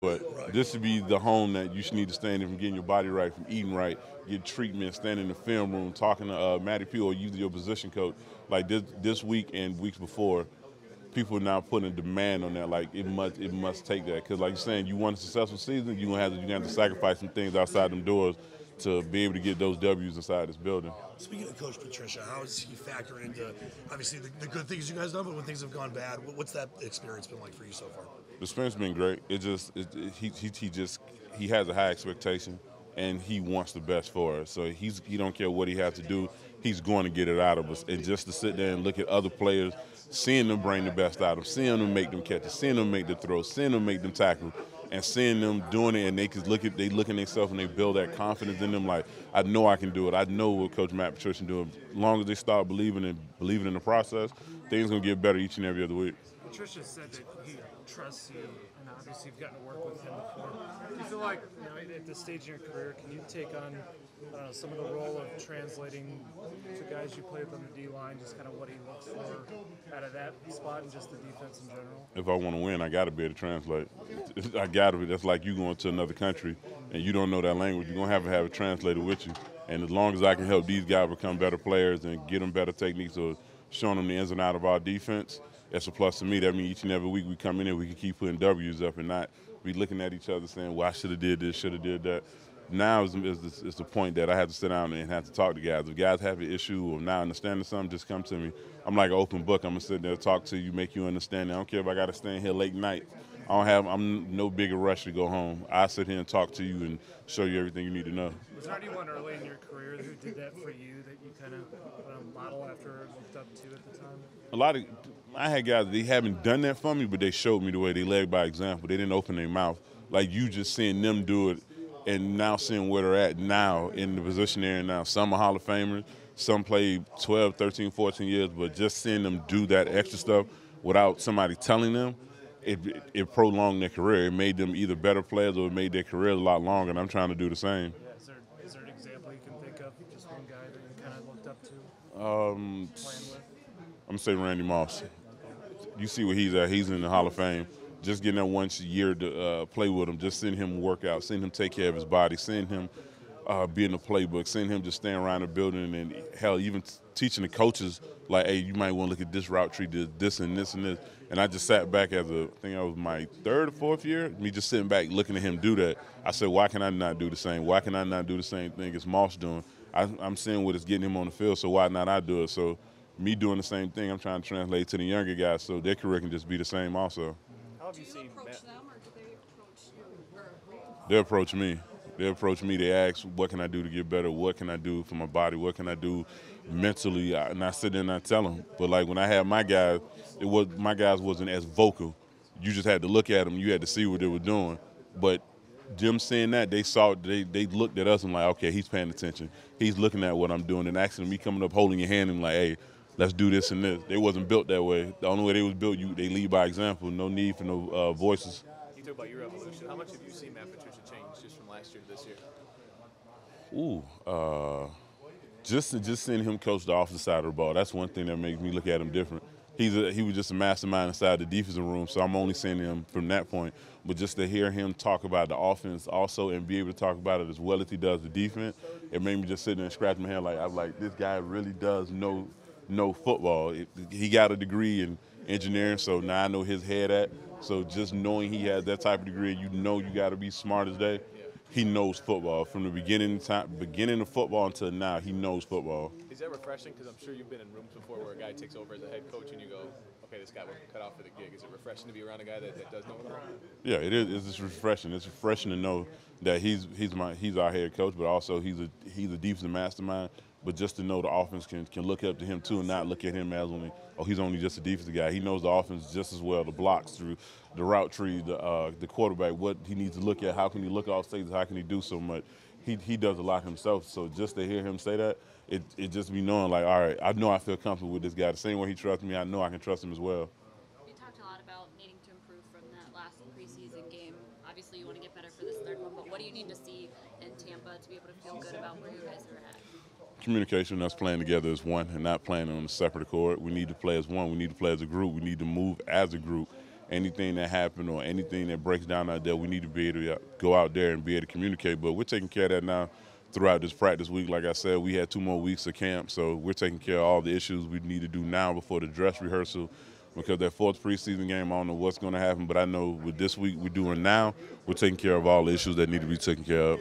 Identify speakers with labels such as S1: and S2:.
S1: But this should be the home that you should need to stand in from getting your body right, from eating right, get treatment, stand in the film room, talking to Matty P or you, your position coach. Like this week and weeks before, people are now putting a demand on that. Like it must take that because like you're saying, you want a successful season, you gonna have to sacrifice some things outside them doors to be able to get those W's inside this building.
S2: Speaking of Coach Patricia, how does he factor into obviously the good things you guys done, but when things have gone bad, what's that experience been like for you so far?
S1: The experience been great. He has a high expectation, and he wants the best for us. So he don't care what he has to do. He's going to get it out of us. And just to sit there and look at other players, seeing them bring the best out of them, seeing them make them catches, seeing them make the throws, seeing them make them tackle, and seeing them doing it, and they can look at themselves and they build that confidence in them. Like I know I can do it. I know what Coach Matt Patricia can do. As long as they start believing in the process, things gonna get better each and every other week.
S3: Patricia said that he trusts you, and obviously you've gotten to work with him before. Do you feel like, at this stage in your career, can you take on some of the role of translating to guys you play with on the D line, just kind of what he looks for out of that spot and just the defense in general?
S1: If I want to win, I got to be able to translate. I got to be. That's like you going to another country and you don't know that language. You're going to have a translator with you. And as long as I can help these guys become better players and get them better techniques or showing them the ins and out of our defense, that's a plus to me. That means each and every week we come in and we can keep putting W's up and not be looking at each other saying, well, I should have did this, should have did that. Now is the point that I have to sit down and have to talk to guys. If guys have an issue or not understanding something, just come to me. I'm like an open book. I'm going to sit there, talk to you, make you understand. I don't care if I got to stay in here late night. I'm no bigger rush to go home. I sit here and talk to you and show you everything you need to know.
S3: Was there anyone early in your career who did that for you that you kind of model after or looked up to at the time?
S1: I had guys, they haven't done that for me, but they showed me the way. They led by example. They didn't open their mouth. Like you just seeing them do it and now seeing where they're at now in the position they're in now. Some are Hall of Famers. Some played 12, 13, 14 years, but just seeing them do that extra stuff without somebody telling them, it prolonged their career. It made them either better players or it made their career a lot longer, and I'm trying to do the same.
S3: Yeah, is there an example you can think of, just one guy that you kind of looked up to,
S1: Um,
S3: playing with?
S1: I'm going to say Randy Moss. You see where he's at. He's in the Hall of Fame. Just getting that once a year to play with him, just seeing him work out, seeing him take care of his body, seeing him be in the playbook, seeing him just stand around the building and, hell, even teaching the coaches, like, hey, you might want to look at this route tree, this and this and this. And I just sat back I think I was my third or fourth year, me just sitting back looking at him do that. I said, why can I not do the same? Why can I not do the same thing as Moss doing? I'm seeing what it's getting him on the field, so why not I do it? So me doing the same thing, I'm trying to translate to the younger guys so their career can just be the same also.
S3: How have
S4: Do
S3: you
S4: you
S3: seen
S4: approach them or do they approach you?
S1: They approach me. They approach me. They ask, what can I do to get better? What can I do for my body? What can I do mentally? And I sit there and I tell them. But like when I had my guys, my guys wasn't as vocal. You just had to look at them. You had to see what they were doing. But them seeing that, they looked at us and like, okay, he's paying attention. He's looking at what I'm doing and asking me coming up, holding your hand and like, hey, let's do this and this. They wasn't built that way. The only way they was built, they lead by example. No need for no voices.
S5: You talk about your evolution. How much have you seen Matt Patricia change just from last year to this year?
S1: Ooh, just seeing him coach the offensive side of the ball, that's one thing that makes me look at him different. He was just a mastermind inside the defensive room, so I'm only seeing him from that point. But just to hear him talk about the offense also and be able to talk about it as well as he does the defense, it made me just sit there and scratch my head like I'm like, this guy really does know football. He got a degree in engineering, so now I know his head at. So just knowing he has that type of degree, you got to be smart as day. He knows football from the beginning of football until now. He knows football.
S5: Is that refreshing? Because I'm sure you've been in rooms before where a guy takes over as a head coach and you go, okay, this guy wasn't cut out for the gig. Is it refreshing to be around a guy that does know it all?
S1: Yeah, it is. It's refreshing. It's refreshing to know that he's our head coach, but also he's a defensive mastermind. But just to know the offense can look up to him too and not look at him as he's only just a defensive guy. He knows the offense just as well, the blocks through the route tree, the quarterback, what he needs to look at, how can he look off stages, how can he do so much. He does a lot himself. So just to hear him say that, it just be knowing like, all right, I know I feel comfortable with this guy. The same way he trusts me, I know I can trust him as well.
S4: You talked a lot about needing to improve from that last preseason game. Obviously, you want to get better for this third one, but what do you need to see in Tampa to be able to feel good about where you guys are at?
S1: Communication, us playing together as one and not playing on a separate accord. We need to play as one. We need to play as a group. We need to move as a group anything that happened or anything that breaks down out there, we need to be able to go out there and be able to communicate. But we're taking care of that now throughout this practice week. Like I said, we had 2 more weeks of camp, so we're taking care of all the issues we need to do now before the dress rehearsal. Because that 4th preseason game, I don't know what's going to happen, but I know with this week we're doing now, we're taking care of all the issues that need to be taken care of.